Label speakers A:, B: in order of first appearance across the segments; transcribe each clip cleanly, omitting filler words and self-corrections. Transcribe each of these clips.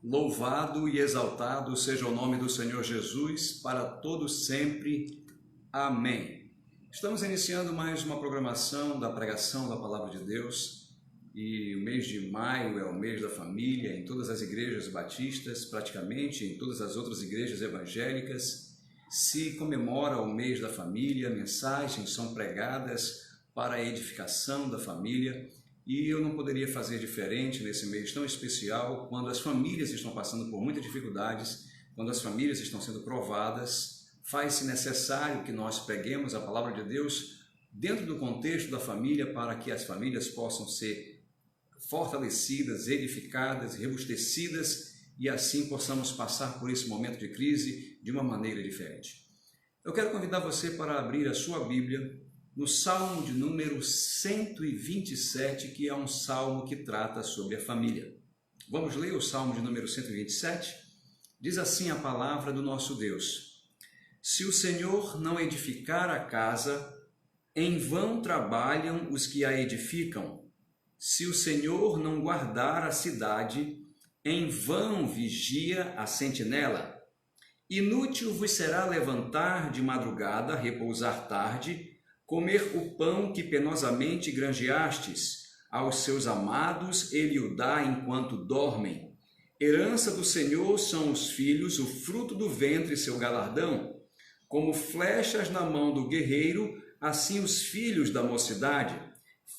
A: Louvado e exaltado seja o nome do Senhor Jesus, para todos sempre. Amém. Estamos iniciando mais uma programação da pregação da Palavra de Deus e o mês de maio é o mês da família em todas as igrejas batistas, praticamente em todas as outras igrejas evangélicas. Se comemora o mês da família, mensagens são pregadas para a edificação da família. E eu não poderia fazer diferente nesse mês tão especial, quando as famílias estão passando por muitas dificuldades, quando as famílias estão sendo provadas. Faz-se necessário que nós peguemos a palavra de Deus dentro do contexto da família, para que as famílias possam ser fortalecidas, edificadas, robustecidas, e assim possamos passar por esse momento de crise de uma maneira diferente. Eu quero convidar você para abrir a sua Bíblia no Salmo de número 127, que é um salmo que trata sobre a família. Vamos ler o Salmo de número 127? Diz assim a palavra do nosso Deus: Se o Senhor não edificar a casa, em vão trabalham os que a edificam. Se o Senhor não guardar a cidade, em vão vigia a sentinela. Inútil vos será levantar de madrugada, repousar tarde, comer o pão que penosamente granjeastes. Aos seus amados ele o dá enquanto dormem. Herança do Senhor são os filhos, o fruto do ventre seu galardão. Como flechas na mão do guerreiro, assim os filhos da mocidade.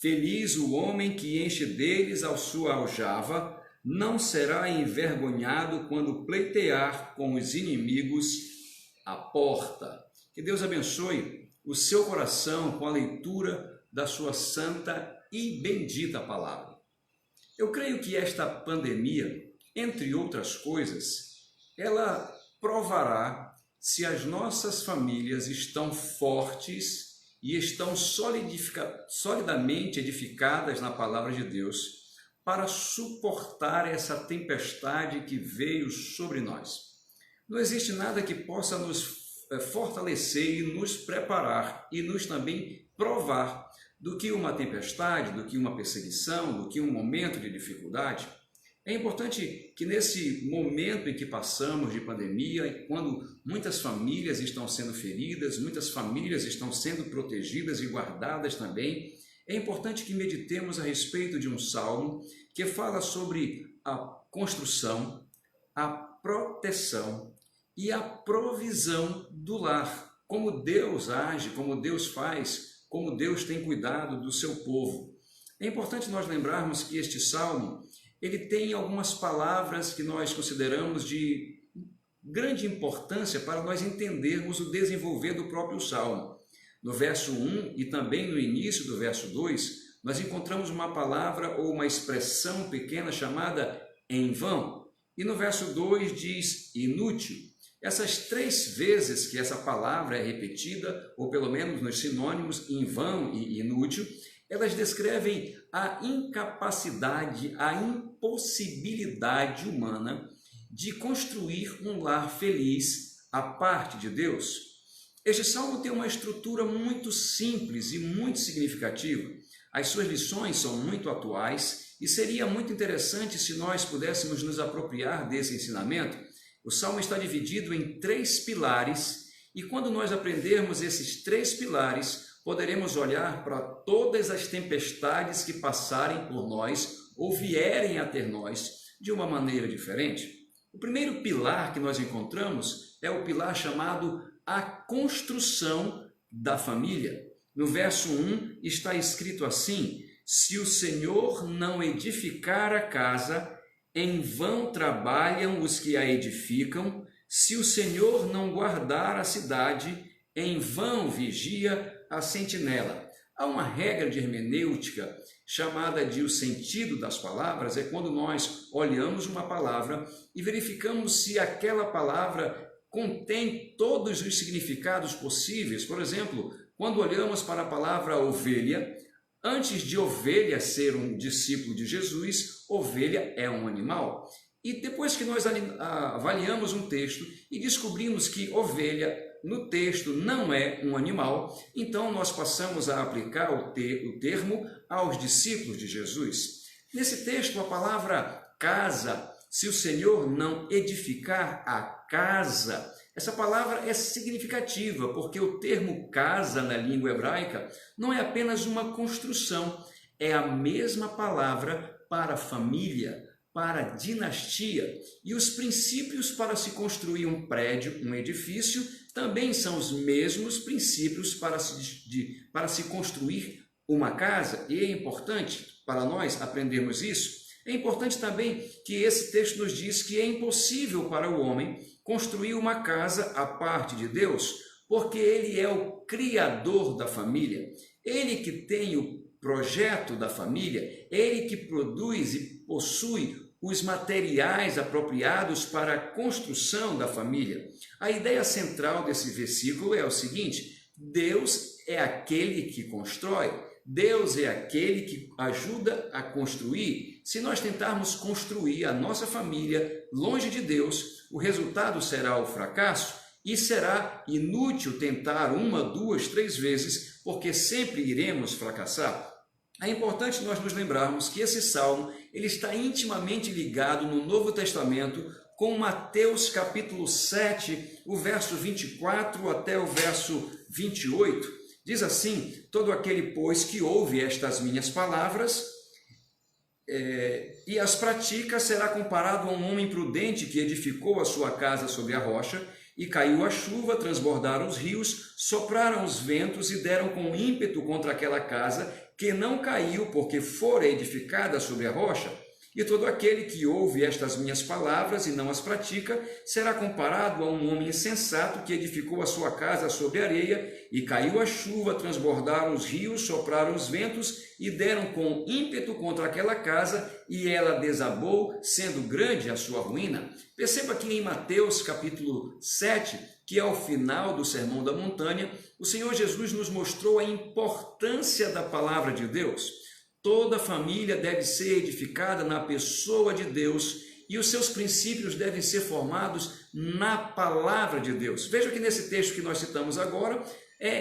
A: Feliz o homem que enche deles a sua aljava, não será envergonhado quando pleitear com os inimigos à porta. Que Deus abençoe o seu coração com a leitura da sua santa e bendita palavra. Eu creio que esta pandemia, entre outras coisas, ela provará se as nossas famílias estão fortes e estão solidamente edificadas na palavra de Deus para suportar essa tempestade que veio sobre nós. Não existe nada que possa nos fortalecer e nos preparar e nos também provar do que uma tempestade, do que uma perseguição, do que um momento de dificuldade. É importante que nesse momento em que passamos de pandemia, quando muitas famílias estão sendo feridas, muitas famílias estão sendo protegidas e guardadas também, é importante que meditemos a respeito de um salmo que fala sobre a construção, a proteção e a provisão do lar, como Deus age, como Deus faz, como Deus tem cuidado do seu povo. É importante nós lembrarmos que este salmo, ele tem algumas palavras que nós consideramos de grande importância para nós entendermos o desenvolver do próprio salmo. No verso 1 e também no início do verso 2, nós encontramos uma palavra ou uma expressão pequena chamada em vão. E no verso 2 diz inútil. Essas 3 vezes que essa palavra é repetida, ou pelo menos nos sinônimos em vão e inútil, elas descrevem a incapacidade, a impossibilidade humana de construir um lar feliz à parte de Deus. Este salmo tem uma estrutura muito simples e muito significativa. As suas lições são muito atuais e seria muito interessante se nós pudéssemos nos apropriar desse ensinamento. O salmo está dividido em 3 pilares e quando nós aprendermos esses 3 pilares, poderemos olhar para todas as tempestades que passarem por nós ou vierem a ter nós de uma maneira diferente. O primeiro pilar que nós encontramos é o pilar chamado a construção da família. No verso 1 está escrito assim: se o Senhor não edificar a casa, em vão trabalham os que a edificam. Se o Senhor não guardar a cidade, em vão vigia a sentinela. Há uma regra de hermenêutica chamada de o sentido das palavras. É quando nós olhamos uma palavra e verificamos se aquela palavra contém todos os significados possíveis. Por exemplo, quando olhamos para a palavra ovelha, antes de ovelha ser um discípulo de Jesus, ovelha é um animal. E depois que nós avaliamos um texto e descobrimos que ovelha no texto não é um animal, então nós passamos a aplicar o termo aos discípulos de Jesus. Nesse texto, a palavra casa se o Senhor não edificar a casa. Essa palavra é significativa, porque o termo casa na língua hebraica não é apenas uma construção, é a mesma palavra para família, para dinastia. E os princípios para se construir um prédio, um edifício, também são os mesmos princípios para se construir uma casa. E é importante para nós aprendermos isso. É importante também que esse texto nos diz que é impossível para o homem construir uma casa à parte de Deus, porque ele é o criador da família, ele que tem o projeto da família, ele que produz e possui os materiais apropriados para a construção da família. A ideia central desse versículo é o seguinte: Deus é aquele que constrói, Deus é aquele que ajuda a construir. Se nós tentarmos construir a nossa família longe de Deus, o resultado será o fracasso e será inútil tentar 1, 2, 3 vezes, porque sempre iremos fracassar. É importante nós nos lembrarmos que esse salmo ele está intimamente ligado no Novo Testamento com Mateus capítulo 7, o verso 24 até o verso 28. Diz assim: todo aquele, pois, que ouve estas minhas palavras e as pratica, será comparado a um homem prudente que edificou a sua casa sobre a rocha, e caiu a chuva, transbordaram os rios, sopraram os ventos e deram com ímpeto contra aquela casa, que não caiu, porque fora edificada sobre a rocha. E todo aquele que ouve estas minhas palavras e não as pratica, será comparado a um homem insensato que edificou a sua casa sobre areia, e caiu a chuva, transbordaram os rios, sopraram os ventos e deram com ímpeto contra aquela casa, e ela desabou, sendo grande a sua ruína. Perceba que em Mateus capítulo 7, que é o final do Sermão da Montanha, o Senhor Jesus nos mostrou a importância da palavra de Deus. Toda família deve ser edificada na pessoa de Deus e os seus princípios devem ser formados na palavra de Deus. Veja que nesse texto que nós citamos agora é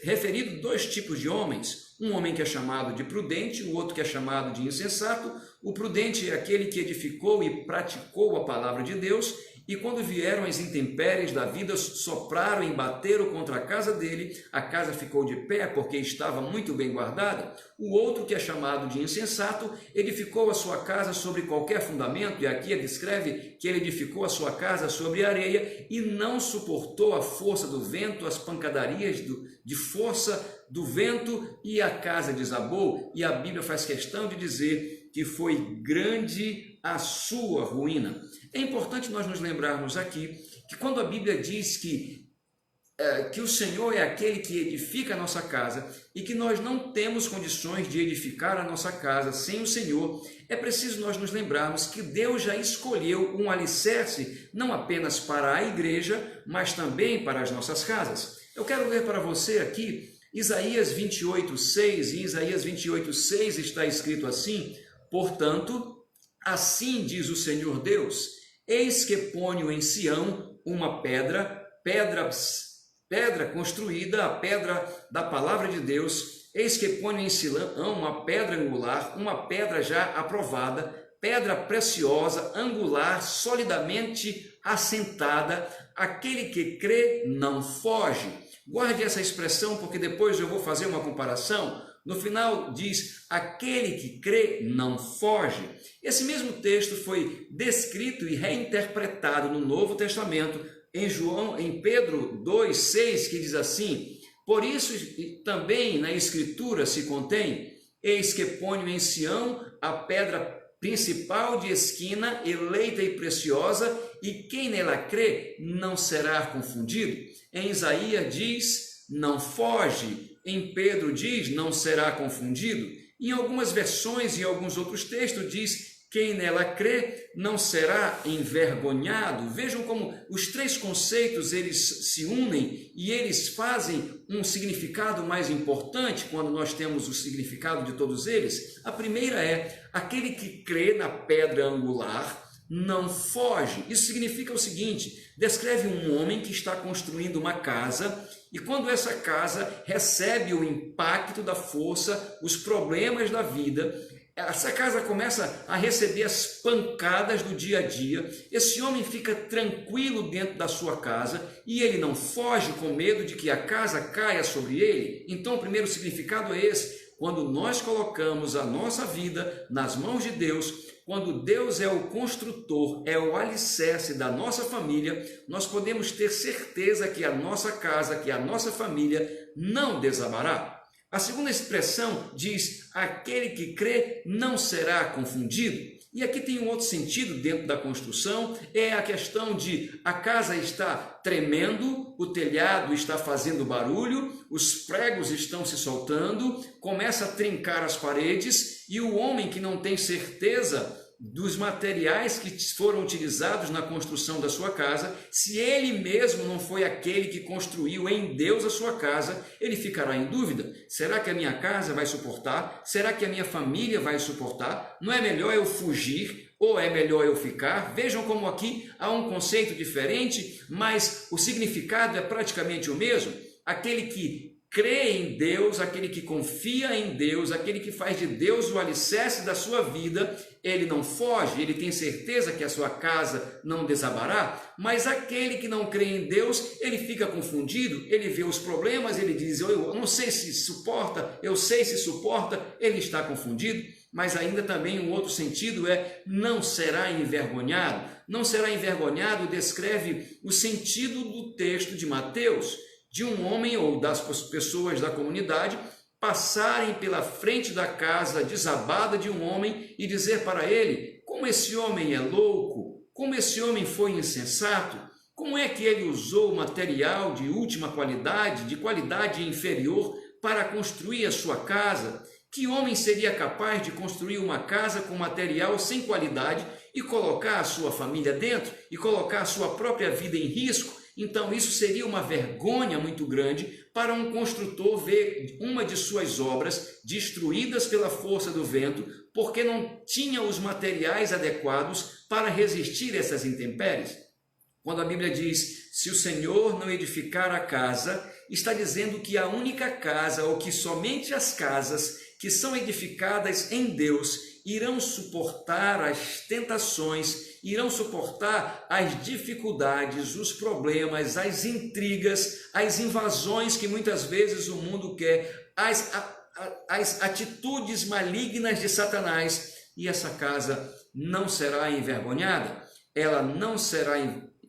A: referido 2 tipos de homens. Um homem que é chamado de prudente, o outro que é chamado de insensato. O prudente é aquele que edificou e praticou a palavra de Deus, e quando vieram as intempéries da vida, sopraram e bateram contra a casa dele, a casa ficou de pé porque estava muito bem guardada. O outro, que é chamado de insensato, edificou a sua casa sobre qualquer fundamento, e aqui ele descreve que ele edificou a sua casa sobre areia e não suportou a força do vento, as pancadarias de força do vento, e a casa desabou, e a Bíblia faz questão de dizer que foi grande a sua ruína. É importante nós nos lembrarmos aqui que quando a Bíblia diz que o Senhor é aquele que edifica a nossa casa e que nós não temos condições de edificar a nossa casa sem o Senhor, é preciso nós nos lembrarmos que Deus já escolheu um alicerce não apenas para a igreja, mas também para as nossas casas. Eu quero ler para você aqui Isaías 28:6, e Isaías 28:6 está escrito assim: portanto, assim diz o Senhor Deus, eis que ponho em Sião uma pedra construída, a pedra da palavra de Deus, eis que ponho em Sião uma pedra angular, uma pedra já aprovada, pedra preciosa, angular, solidamente assentada, aquele que crê não foge. Guarde essa expressão, porque depois eu vou fazer uma comparação. No final diz, aquele que crê não foge. Esse mesmo texto foi descrito e reinterpretado no Novo Testamento, em Pedro 2,6, que diz assim: por isso também na Escritura se contém, eis que ponho em Sião a pedra principal de esquina, eleita e preciosa, e quem nela crê não será confundido. Em Isaías diz, não foge. Em Pedro diz, não será confundido. Em algumas versões e alguns outros textos diz, quem nela crê não será envergonhado. Vejam como os 3 conceitos eles se unem e eles fazem um significado mais importante quando nós temos o significado de todos eles. A primeira é, aquele que crê na pedra angular não foge. Isso significa o seguinte, descreve um homem que está construindo uma casa, e quando essa casa recebe o impacto da força, os problemas da vida, essa casa começa a receber as pancadas do dia a dia. Esse homem fica tranquilo dentro da sua casa e ele não foge com medo de que a casa caia sobre ele. Então, o primeiro significado é esse. Quando nós colocamos a nossa vida nas mãos de Deus, quando Deus é o construtor, é o alicerce da nossa família, nós podemos ter certeza que a nossa casa, que a nossa família não desabará. A segunda expressão diz: aquele que crê não será confundido. E aqui tem um outro sentido dentro da construção, é a questão de a casa está tremendo, o telhado está fazendo barulho, os pregos estão se soltando, começa a trincar as paredes e o homem que não tem certeza dos materiais que foram utilizados na construção da sua casa, se ele mesmo não foi aquele que construiu em Deus a sua casa, ele ficará em dúvida. Será que a minha casa vai suportar? Será que a minha família vai suportar? Não é melhor eu fugir ou é melhor eu ficar? Vejam como aqui há um conceito diferente, mas o significado é praticamente o mesmo. Aquele que crê em Deus, aquele que confia em Deus, aquele que faz de Deus o alicerce da sua vida, ele não foge, ele tem certeza que a sua casa não desabará, mas aquele que não crê em Deus, ele fica confundido, ele vê os problemas, ele diz: eu não sei se suporta, eu sei se suporta, ele está confundido. Mas ainda também um outro sentido é: não será envergonhado. Não será envergonhado descreve o sentido do texto de Mateus, de um homem ou das pessoas da comunidade passarem pela frente da casa desabada de um homem e dizer para ele: como esse homem é louco, como esse homem foi insensato, como é que ele usou material de última qualidade, de qualidade inferior, para construir a sua casa? Que homem seria capaz de construir uma casa com material sem qualidade e colocar a sua família dentro e colocar a sua própria vida em risco? Então isso seria uma vergonha muito grande para um construtor ver uma de suas obras destruídas pela força do vento, porque não tinha os materiais adequados para resistir a essas intempéries. Quando a Bíblia diz: se o Senhor não edificar a casa, está dizendo que a única casa, ou que somente as casas que são edificadas em Deus, irão suportar as tentações, irão suportar as dificuldades, os problemas, as intrigas, as invasões que muitas vezes o mundo quer, as atitudes malignas de Satanás, e essa casa não será envergonhada, ela não será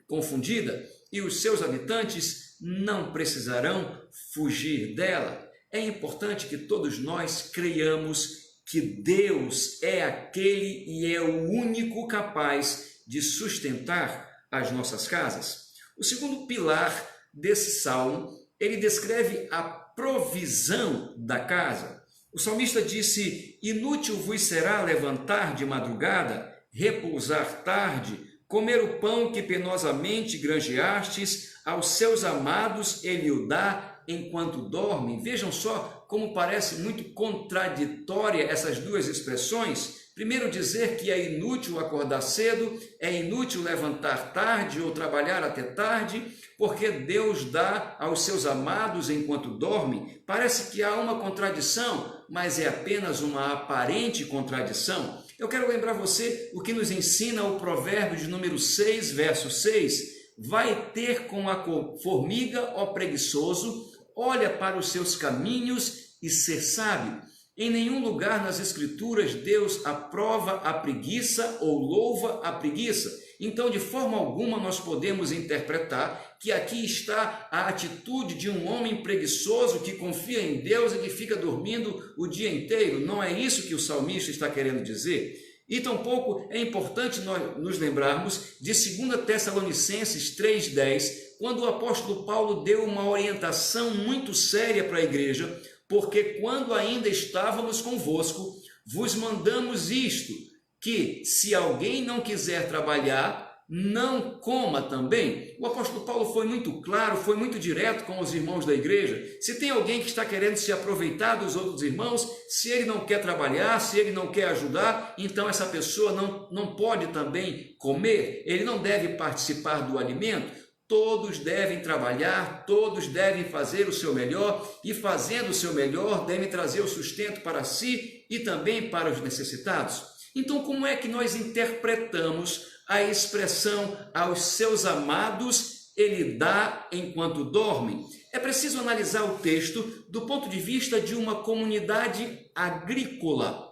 A: confundida, e os seus habitantes não precisarão fugir dela. É importante que todos nós creiamos que Deus é aquele e é o único capaz de sustentar as nossas casas. O segundo pilar desse salmo, ele descreve a provisão da casa. O salmista disse: inútil vos será levantar de madrugada, repousar tarde, comer o pão que penosamente granjeastes, aos seus amados ele o dá enquanto dormem. Vejam só como parece muito contraditória essas duas expressões. Primeiro, dizer que é inútil acordar cedo, é inútil levantar tarde ou trabalhar até tarde, porque Deus dá aos seus amados enquanto dormem. Parece que há uma contradição, mas é apenas uma aparente contradição. Eu quero lembrar você o que nos ensina o provérbio de número 6, verso 6. Vai ter com a formiga, ó preguiçoso, olha para os seus caminhos e ser sábio. Em nenhum lugar nas Escrituras Deus aprova a preguiça ou louva a preguiça. Então, de forma alguma, nós podemos interpretar que aqui está a atitude de um homem preguiçoso que confia em Deus e que fica dormindo o dia inteiro. Não é isso que o salmista está querendo dizer. E tampouco é importante nós nos lembrarmos de 2 Tessalonicenses 3,10, quando o apóstolo Paulo deu uma orientação muito séria para a igreja, porque quando ainda estávamos convosco, vos mandamos isto, que se alguém não quiser trabalhar, não coma também. O apóstolo Paulo foi muito claro, foi muito direto com os irmãos da igreja. Se tem alguém que está querendo se aproveitar dos outros irmãos, se ele não quer trabalhar, se ele não quer ajudar, então essa pessoa não pode também comer, ele não deve participar do alimento. todos devem trabalhar, todos devem fazer o seu melhor e, fazendo o seu melhor, devem trazer o sustento para si e também para os necessitados. Então, como é que nós interpretamos a expressão aos seus amados ele dá enquanto dormem? É preciso analisar o texto do ponto de vista de uma comunidade agrícola.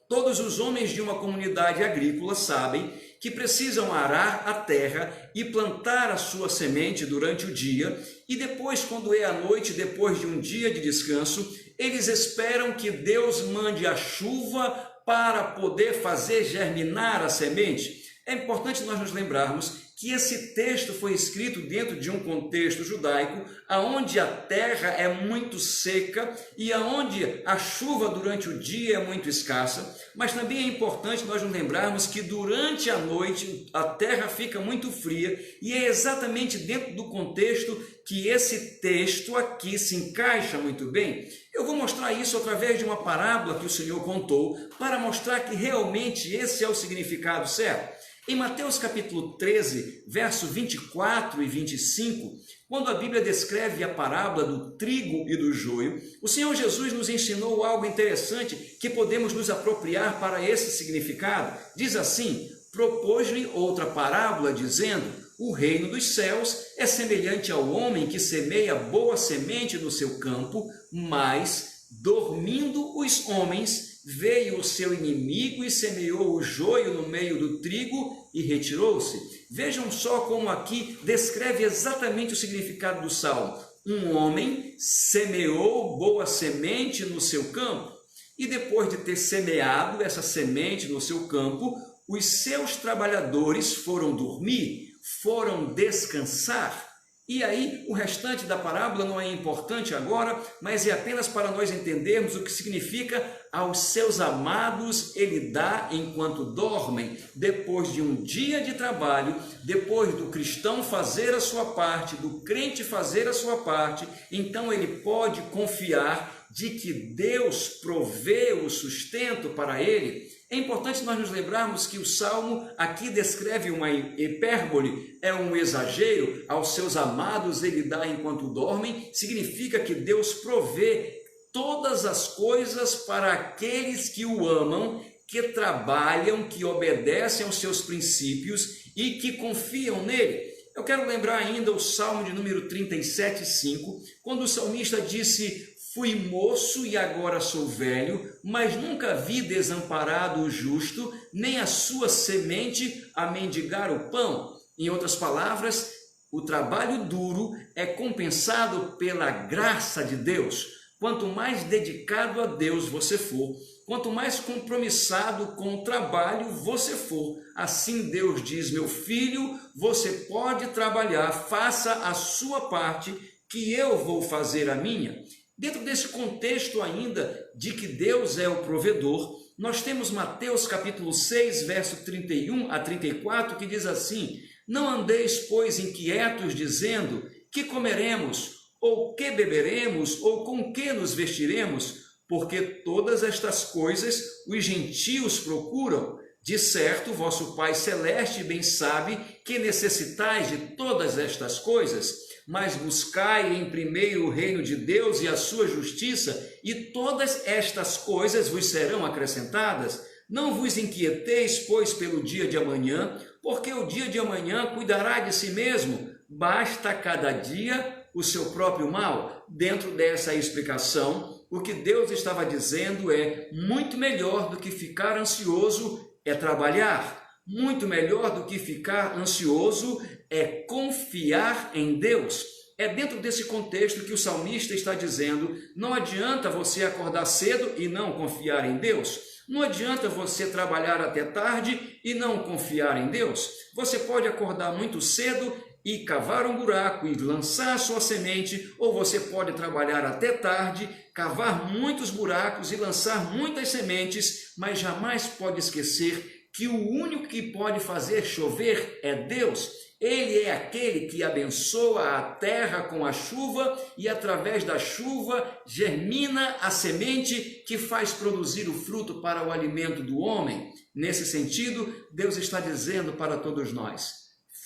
A: Todos os homens de uma comunidade agrícola sabem que precisam arar a terra e plantar a sua semente durante o dia, e depois, quando é a noite, depois de um dia de descanso, eles esperam que Deus mande a chuva para poder fazer germinar a semente. É importante nós nos lembrarmos que esse texto foi escrito dentro de um contexto judaico, aonde a terra é muito seca e aonde a chuva durante o dia é muito escassa, mas também é importante nós nos lembrarmos que durante a noite a terra fica muito fria, e é exatamente dentro do contexto que esse texto aqui se encaixa muito bem. Eu vou mostrar isso através de uma parábola que o Senhor contou, para mostrar que realmente esse é o significado certo. Em Mateus capítulo 13, verso 24 e 25, quando a Bíblia descreve a parábola do trigo e do joio, o Senhor Jesus nos ensinou algo interessante que podemos nos apropriar para esse significado. Diz assim: propôs-lhe outra parábola, dizendo: o reino dos céus é semelhante ao homem que semeia boa semente no seu campo, mas, dormindo os homens, veio o seu inimigo e semeou o joio no meio do trigo e retirou-se. Vejam só como aqui descreve exatamente o significado do salmo. Um homem semeou boa semente no seu campo, e depois de ter semeado essa semente no seu campo, os seus trabalhadores foram dormir, foram descansar. E aí, o restante da parábola não é importante agora, mas é apenas para nós entendermos o que significa: aos seus amados ele dá enquanto dormem. Depois de um dia de trabalho, depois do cristão fazer a sua parte, do crente fazer a sua parte, então ele pode confiar de que Deus provê o sustento para ele. É importante nós nos lembrarmos que o Salmo aqui descreve uma hipérbole, é um exagero. Aos seus amados ele dá enquanto dormem, significa que Deus provê todas as coisas para aqueles que o amam, que trabalham, que obedecem aos seus princípios e que confiam nele. Eu quero lembrar ainda o Salmo de número 37:5, quando o salmista disse: fui moço e agora sou velho, mas nunca vi desamparado o justo, nem a sua semente a mendigar o pão. Em outras palavras, o trabalho duro é compensado pela graça de Deus. Quanto mais dedicado a Deus você for, quanto mais compromissado com o trabalho você for, assim Deus diz: meu filho, você pode trabalhar, faça a sua parte, que eu vou fazer a minha. Dentro desse contexto ainda de que Deus é o provedor, nós temos Mateus capítulo 6, verso 31 a 34, que diz assim: não andeis, pois, inquietos, dizendo: que comeremos, ou que beberemos, ou com que nos vestiremos? Porque todas estas coisas os gentios procuram. De certo, vosso Pai Celeste bem sabe que necessitais de todas estas coisas. Mas buscai em primeiro o reino de Deus e a sua justiça, e todas estas coisas vos serão acrescentadas. Não vos inquieteis, pois, pelo dia de amanhã, porque o dia de amanhã cuidará de si mesmo. Basta cada dia o seu próprio mal. Dentro dessa explicação, o que Deus estava dizendo é: muito melhor do que ficar ansioso é trabalhar. Muito melhor do que ficar ansioso é confiar em Deus. É dentro desse contexto que o salmista está dizendo: não adianta você acordar cedo e não confiar em Deus. Não adianta você trabalhar até tarde e não confiar em Deus. Você pode acordar muito cedo e cavar um buraco e lançar a sua semente, ou você pode trabalhar até tarde, cavar muitos buracos e lançar muitas sementes, mas jamais pode esquecer que o único que pode fazer chover é Deus. Ele é aquele que abençoa a terra com a chuva e através da chuva germina a semente que faz produzir o fruto para o alimento do homem. Nesse sentido, Deus está dizendo para todos nós: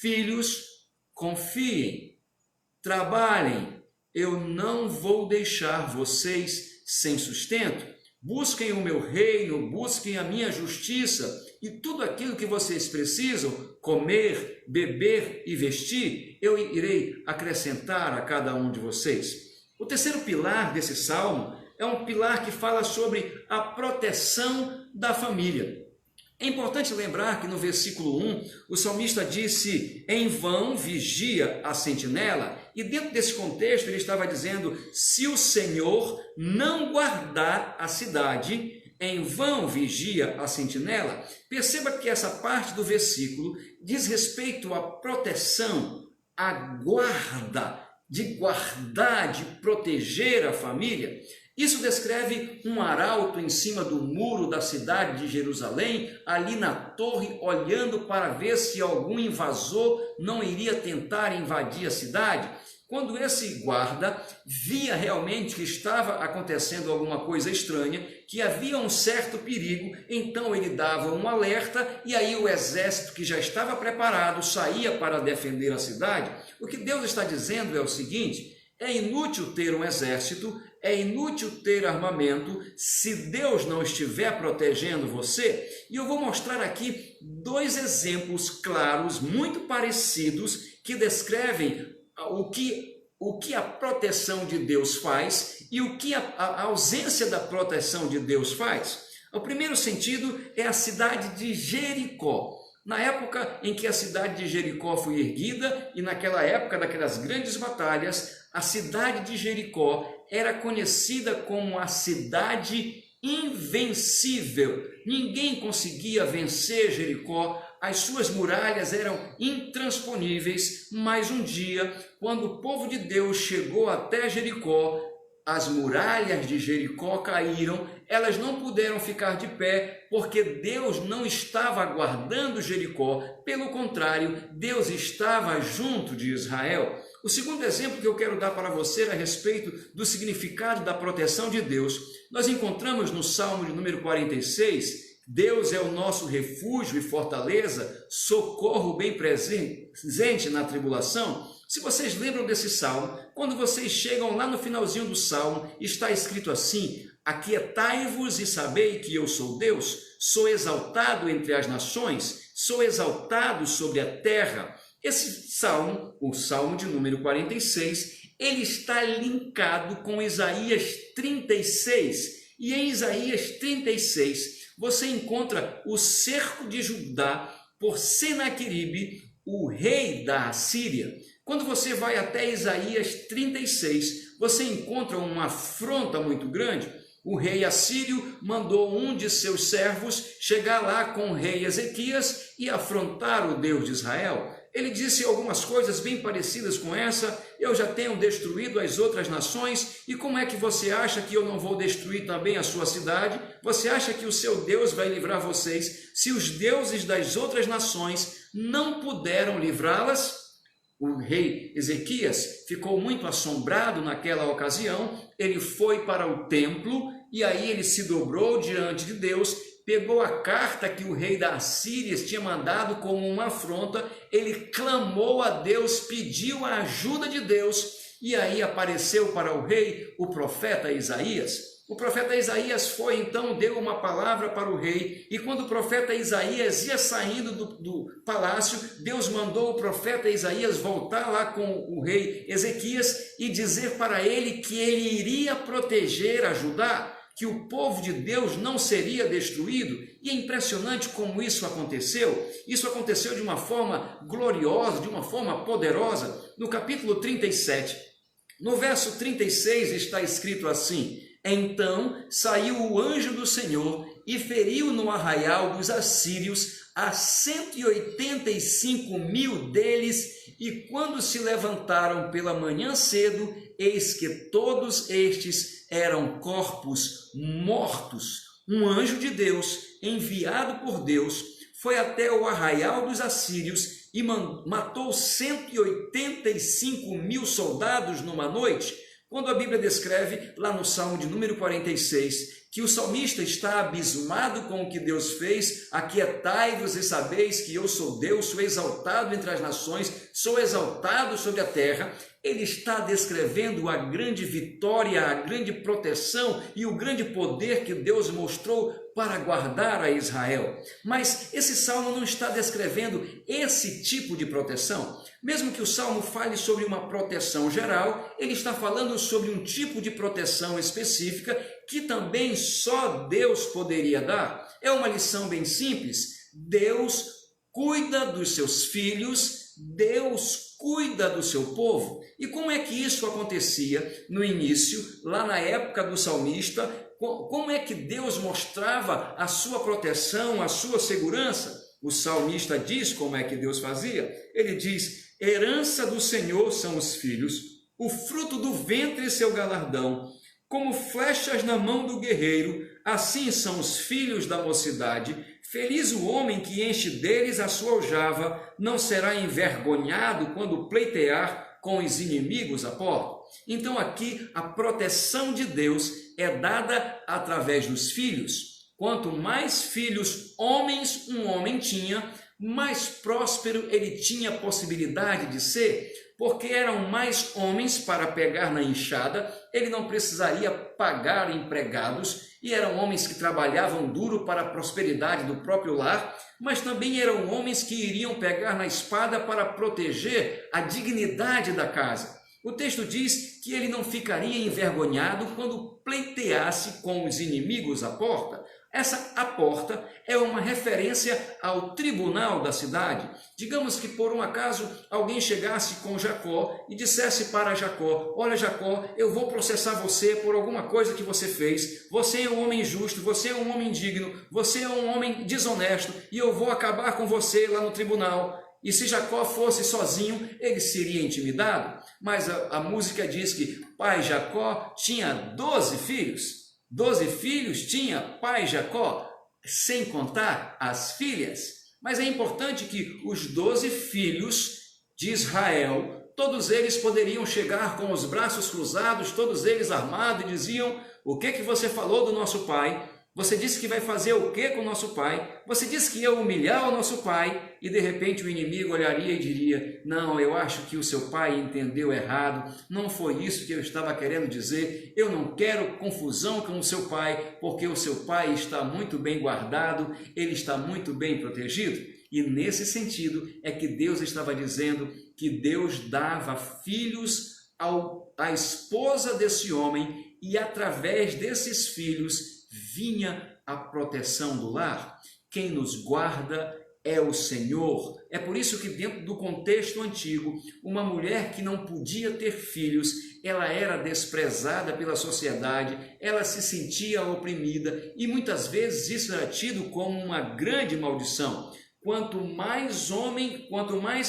A: filhos, confiem, trabalhem, eu não vou deixar vocês sem sustento. Busquem o meu reino, busquem a minha justiça e tudo aquilo que vocês precisam, comer, beber e vestir, eu irei acrescentar a cada um de vocês. O terceiro pilar desse salmo é um pilar que fala sobre a proteção da família. É importante lembrar que no versículo 1, o salmista disse, em vão vigia a sentinela, e dentro desse contexto ele estava dizendo, se o Senhor não guardar a cidade, em vão vigia a sentinela. Perceba que essa parte do versículo diz respeito à proteção, à guarda, de guardar, de proteger a família. Isso descreve um arauto em cima do muro da cidade de Jerusalém, ali na torre, olhando para ver se algum invasor não iria tentar invadir a cidade. Quando esse guarda via realmente que estava acontecendo alguma coisa estranha, que havia um certo perigo, então ele dava um alerta e aí o exército que já estava preparado saía para defender a cidade. O que Deus está dizendo é o seguinte, é inútil ter um exército, é inútil ter armamento se Deus não estiver protegendo você. E eu vou mostrar aqui dois exemplos claros, muito parecidos, que descrevem o que a proteção de Deus faz e o que a ausência da proteção de Deus faz. O primeiro sentido é a cidade de Jericó. Na época em que a cidade de Jericó foi erguida e naquela época daquelas grandes batalhas, a cidade de Jericó era conhecida como a cidade invencível. Ninguém conseguia vencer Jericó, as suas muralhas eram intransponíveis, mas um dia, quando o povo de Deus chegou até Jericó, as muralhas de Jericó caíram, elas não puderam ficar de pé, porque Deus não estava guardando Jericó, pelo contrário, Deus estava junto de Israel. O segundo exemplo que eu quero dar para você a respeito do significado da proteção de Deus, nós encontramos no Salmo de número 46, Deus é o nosso refúgio e fortaleza, socorro bem presente na tribulação. Se vocês lembram desse salmo, quando vocês chegam lá no finalzinho do salmo, está escrito assim, aquietai-vos e sabei que eu sou Deus, sou exaltado entre as nações, sou exaltado sobre a terra. Esse salmo, o salmo de número 46, ele está linkado com Isaías 36. E em Isaías 36, você encontra o cerco de Judá por Senaqueribe, o rei da Assíria. Quando você vai até Isaías 36, você encontra uma afronta muito grande. O rei assírio mandou um de seus servos chegar lá com o rei Ezequias e afrontar o Deus de Israel. Ele disse algumas coisas bem parecidas com essa, eu já tenho destruído as outras nações, e como é que você acha que eu não vou destruir também a sua cidade? Você acha que o seu Deus vai livrar vocês, se os deuses das outras nações não puderam livrá-las? O rei Ezequias ficou muito assombrado naquela ocasião, ele foi para o templo, e aí ele se dobrou diante de Deus, pegou a carta que o rei da Assíria tinha mandado como uma afronta, ele clamou a Deus, pediu a ajuda de Deus, e aí apareceu para o rei o profeta Isaías. O profeta Isaías foi então, deu uma palavra para o rei, e quando o profeta Isaías ia saindo do palácio, Deus mandou o profeta Isaías voltar lá com o rei Ezequias e dizer para ele que ele iria proteger a Judá, que o povo de Deus não seria destruído. E é impressionante como isso aconteceu. Isso aconteceu de uma forma gloriosa, de uma forma poderosa. No capítulo 37, no verso 36 está escrito assim: então saiu o anjo do Senhor e feriu no arraial dos assírios a 185.000 deles, e quando se levantaram pela manhã cedo, eis que todos estes eram corpos mortos. Um anjo de Deus, enviado por Deus, foi até o arraial dos assírios e matou 185.000 soldados numa noite. Quando a Bíblia descreve lá no Salmo de número 46, que o salmista está abismado com o que Deus fez, aquietai-vos e sabeis que eu sou Deus, sou exaltado entre as nações, sou exaltado sobre a terra, ele está descrevendo a grande vitória, a grande proteção e o grande poder que Deus mostrou para guardar a Israel. Mas esse salmo não está descrevendo esse tipo de proteção. Mesmo que o salmo fale sobre uma proteção geral, ele está falando sobre um tipo de proteção específica que também só Deus poderia dar. É uma lição bem simples. Deus cuida dos seus filhos, Deus cuida do seu povo. E como é que isso acontecia no início, lá na época do salmista? Como é que Deus mostrava a sua proteção, a sua segurança? O salmista diz como é que Deus fazia. Ele diz: herança do Senhor são os filhos, o fruto do ventre seu galardão. Como flechas na mão do guerreiro, assim são os filhos da mocidade. Feliz o homem que enche deles a sua aljava, não será envergonhado quando pleitear com os inimigos à porta. Então aqui a proteção de Deus é dada através dos filhos. Quanto mais filhos homens um homem tinha, mais próspero ele tinha possibilidade de ser, porque eram mais homens para pegar na enxada, ele não precisaria pagar empregados, e eram homens que trabalhavam duro para a prosperidade do próprio lar, mas também eram homens que iriam pegar na espada para proteger a dignidade da casa. O texto diz que ele não ficaria envergonhado quando pleiteasse com os inimigos à porta. A porta é uma referência ao tribunal da cidade. Digamos que por um acaso alguém chegasse com Jacó e dissesse para Jacó: olha, Jacó, eu vou processar você por alguma coisa que você fez. Você é um homem justo, você é um homem digno, você é um homem desonesto e eu vou acabar com você lá no tribunal. E se Jacó fosse sozinho, ele seria intimidado. Mas a música diz que pai Jacó tinha 12 filhos. 12 filhos tinha pai Jacó, sem contar as filhas. Mas é importante que os 12 filhos de Israel, todos eles poderiam chegar com os braços cruzados, todos eles armados, e diziam: o que você falou do nosso pai? Você disse que vai fazer o que com o nosso pai? Você disse que ia humilhar o nosso pai? E de repente o inimigo olharia e diria: não, eu acho que o seu pai entendeu errado, não foi isso que eu estava querendo dizer, eu não quero confusão com o seu pai, porque o seu pai está muito bem guardado, ele está muito bem protegido. E nesse sentido é que Deus estava dizendo que Deus dava filhos à esposa desse homem, e através desses filhos vinha a proteção do lar. Quem nos guarda é o Senhor. É por isso que dentro do contexto antigo, uma mulher que não podia ter filhos, ela era desprezada pela sociedade, ela se sentia oprimida e muitas vezes isso era tido como uma grande maldição. Quanto mais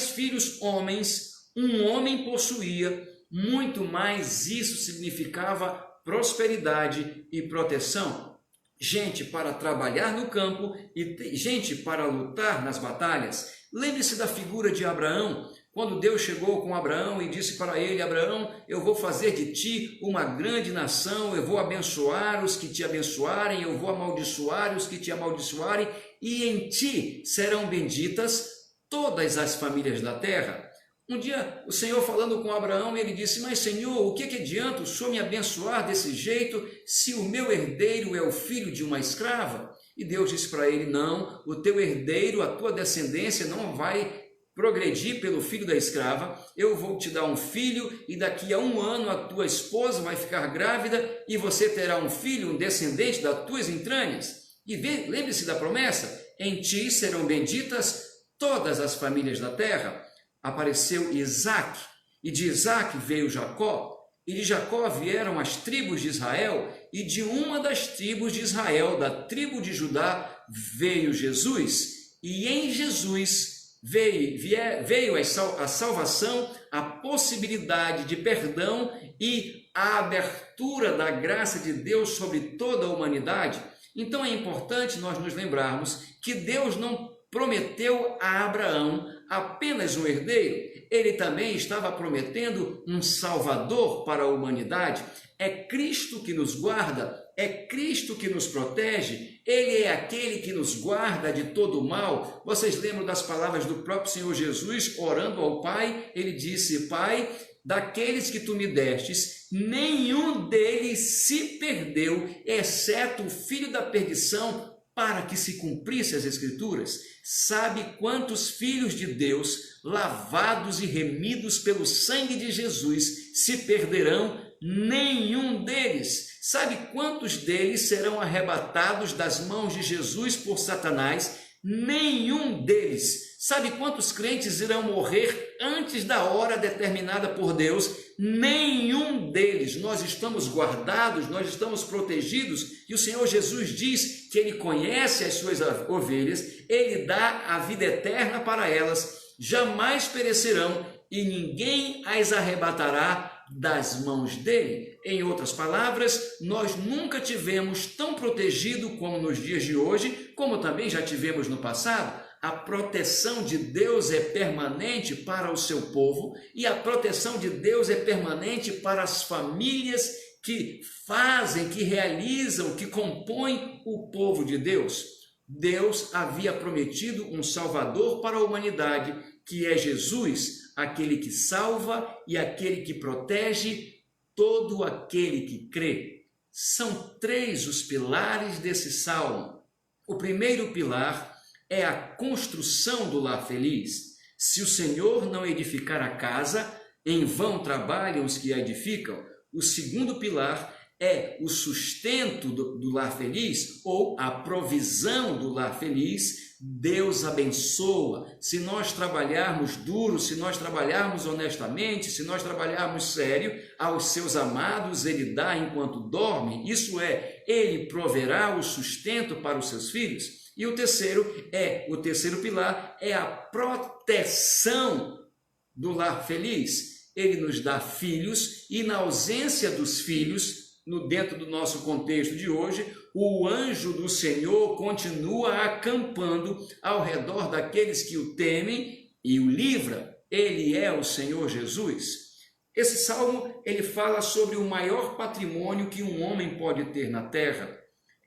A: filhos homens um homem possuía, muito mais isso significava prosperidade e proteção. Gente para trabalhar no campo e gente para lutar nas batalhas. Lembre-se da figura de Abraão, quando Deus chegou com Abraão e disse para ele: Abraão, eu vou fazer de ti uma grande nação, eu vou abençoar os que te abençoarem, eu vou amaldiçoar os que te amaldiçoarem, e em ti serão benditas todas as famílias da terra. Um dia o Senhor falando com Abraão, ele disse: mas Senhor, o que adianta o Senhor me abençoar desse jeito se o meu herdeiro é o filho de uma escrava? E Deus disse para ele: não, o teu herdeiro, a tua descendência não vai progredir pelo filho da escrava, eu vou te dar um filho e daqui a 1 ano a tua esposa vai ficar grávida e você terá um filho, um descendente das tuas entranhas. E lembre-se da promessa: em ti serão benditas todas as famílias da terra. Apareceu Isaac, e de Isaac veio Jacó, e de Jacó vieram as tribos de Israel, e de uma das tribos de Israel, da tribo de Judá, veio Jesus, e em Jesus veio a salvação, a possibilidade de perdão e a abertura da graça de Deus sobre toda a humanidade. Então é importante nós nos lembrarmos que Deus não prometeu a Abraão apenas um herdeiro, ele também estava prometendo um Salvador para a humanidade. É Cristo que nos guarda, é Cristo que nos protege, Ele é aquele que nos guarda de todo o mal. Vocês lembram das palavras do próprio Senhor Jesus orando ao Pai? Ele disse: Pai, daqueles que tu me destes, nenhum deles se perdeu, exceto o filho da perdição, para que se cumprisse as Escrituras. Sabe quantos filhos de Deus, lavados e remidos pelo sangue de Jesus, se perderão? Nenhum deles. Sabe quantos deles serão arrebatados das mãos de Jesus por Satanás? Nenhum deles. Sabe quantos crentes irão morrer antes da hora determinada por Deus? Nenhum deles. Nós estamos guardados, nós estamos protegidos, e o Senhor Jesus diz que Ele conhece as suas ovelhas, Ele dá a vida eterna para elas, jamais perecerão e ninguém as arrebatará das mãos dele. Em outras palavras, nós nunca tivemos tão protegido como nos dias de hoje, como também já tivemos no passado. A proteção de Deus é permanente para o seu povo, e a proteção de Deus é permanente para as famílias que fazem, que realizam, que compõem o povo de Deus. Deus havia prometido um Salvador para a humanidade, que é Jesus, aquele que salva e aquele que protege todo aquele que crê. São três os pilares desse salmo. O primeiro pilar é a construção do lar feliz. Se o Senhor não edificar a casa, em vão trabalham os que a edificam. O segundo pilar é o sustento do lar feliz, ou a provisão do lar feliz. Deus abençoa. Se nós trabalharmos duro, se nós trabalharmos honestamente, se nós trabalharmos sério, aos seus amados Ele dá enquanto dorme. Isso é, Ele proverá o sustento para os seus filhos. E o terceiro pilar é a proteção do lar feliz. Ele nos dá filhos, e na ausência dos filhos, dentro do nosso contexto de hoje, o anjo do Senhor continua acampando ao redor daqueles que o temem e o livra. Ele é o Senhor Jesus. Esse salmo, ele fala sobre o maior patrimônio que um homem pode ter na terra.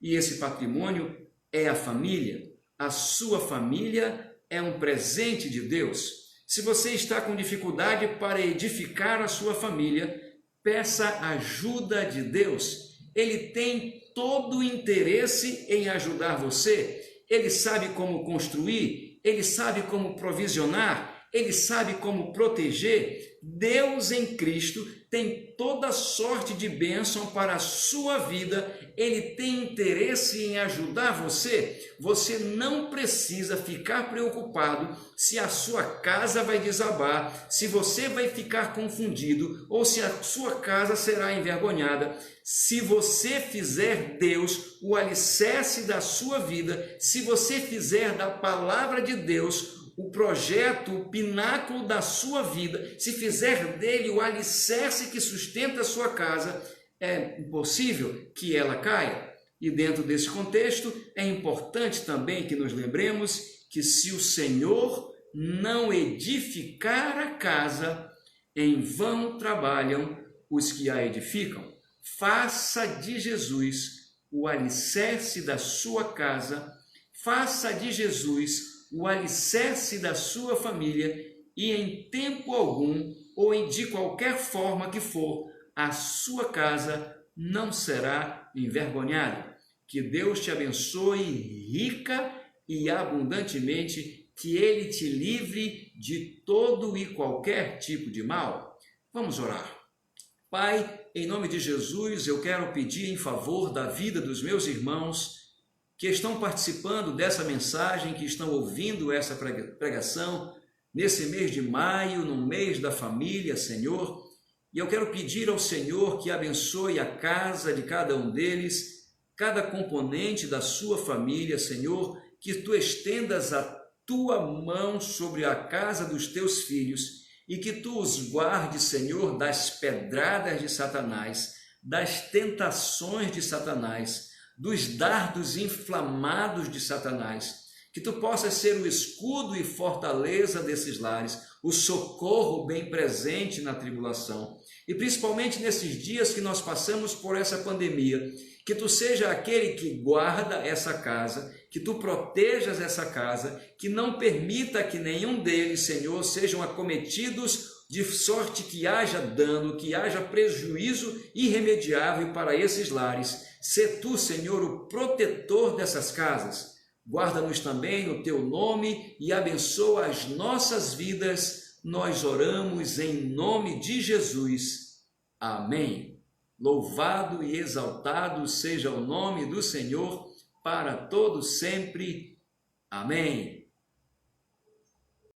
A: E esse patrimônio é a família. A sua família é um presente de Deus. Se você está com dificuldade para edificar a sua família, peça ajuda de Deus. Ele tem todo o interesse em ajudar você. Ele sabe como construir, ele sabe como provisionar, ele sabe como proteger. Deus em Cristo tem toda sorte de bênção para a sua vida. Ele tem interesse em ajudar você. Você não precisa ficar preocupado se a sua casa vai desabar, se você vai ficar confundido ou se a sua casa será envergonhada. Se você fizer Deus o alicerce da sua vida, se você fizer da palavra de Deus o projeto, o pináculo da sua vida, se fizer dele o alicerce que sustenta a sua casa, é impossível que ela caia. E dentro desse contexto, é importante também que nos lembremos que se o Senhor não edificar a casa, em vão trabalham os que a edificam. Faça de Jesus o alicerce da sua casa, faça de Jesus o alicerce da sua família, e em tempo algum, ou de qualquer forma que for, a sua casa não será envergonhada. Que Deus te abençoe rica e abundantemente, que Ele te livre de todo e qualquer tipo de mal. Vamos orar. Pai, em nome de Jesus, eu quero pedir em favor da vida dos meus irmãos que estão participando dessa mensagem, que estão ouvindo essa pregação nesse mês de maio, no mês da família, Senhor. E eu quero pedir ao Senhor que abençoe a casa de cada um deles, cada componente da sua família, Senhor, que Tu estendas a Tua mão sobre a casa dos Teus filhos e que Tu os guardes, Senhor, das pedradas de Satanás, das tentações de Satanás, dos dardos inflamados de Satanás. que tu possas ser o escudo e fortaleza desses lares, o socorro bem presente na tribulação. E principalmente nesses dias que nós passamos por essa pandemia, que tu seja aquele que guarda essa casa, que tu protejas essa casa, que não permita que nenhum deles, Senhor, sejam acometidos de sorte que haja dano, que haja prejuízo irremediável para esses lares. Sê tu, Senhor, o protetor dessas casas. Guarda-nos também no teu nome e abençoa as nossas vidas. Nós oramos em nome de Jesus. Amém. Louvado e exaltado seja o nome do Senhor para todos sempre. Amém.